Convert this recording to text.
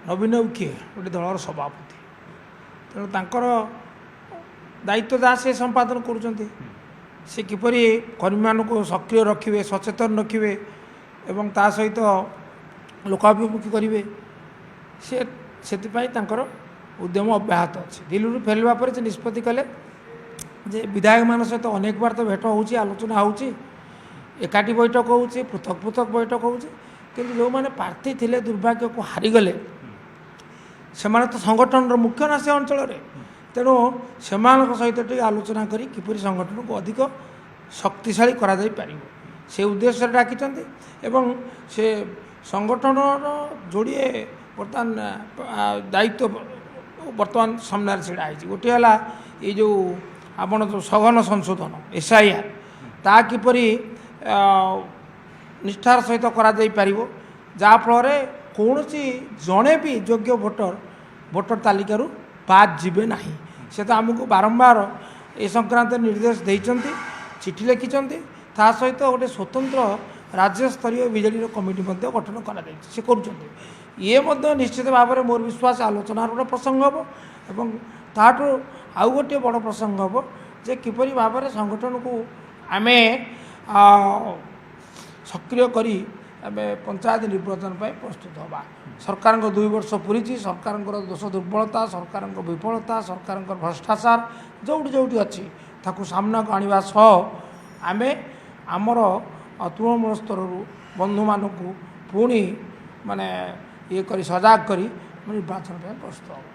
नवीन बाबू किए गोटे दलर सभापति तेणु तांकर दायित्व जहाँ से संपादन करुँच से किपरि कर्मी मानक सक्रिय रखिए सचेतन रखिए एवं ता सहित लोकाभिमुखी करेंगे से उद्यम अब्याहत अच्छे दिल्ली फेरवा पर निष्पत्ति कले जे विधायक मान सहित अनेक बार तो भेट हो आलोचना होकाठी बैठक हो पृथक पृथक बैठक हो जो मैंने प्रार्थी थे दुर्भाग्य को हारीगले से तो संगठन मुख्य ना से अंचल तेणु से सहित टे आलोचना करी किपरि संगठन को अधिक शक्तिशाली करा जाई पारिबो से उद्देश्य डाकी एवं से संगठन जोड़िए बर्तमान दायित्व बर्तमान सामने छड़ा गोटे है ये जो आपण जो सघन संशोधन SIR ता किपरि निष्ठार सहित करा जाई पारिबो जाफल कौन जड़े भी योग्य भोटर तालिकारु बाद जीवे ना से तो आमको बारंबार ए संक्रांत निर्देश देइचंती चिठी लिखिं ता सहित गोटे स्वतंत्र राज्य स्तरीय विजेडी कमिटी गठन कर निश्चित भाव में मोर विश्वास आलोचनार गोटे प्रसंग हम एवं ताठू आउ गोटे बड़ प्रसंग हम जे किपरि भाव में संगठन को आम सक्रिय करी पंचायत निर्वाचन पर प्रस्तुत हवा सरकार 2 वर्ष पूरी सरकार दोष दुर्बलता सरकार विफलता सरकार भ्रष्टाचार जोटी जोटी अच्छी ताकू सामना को आने सह आम आमर तृणमूल स्तर बंधु मानू पुणी माने ये करी सजाग करी निर्वाचन प्रस्तुत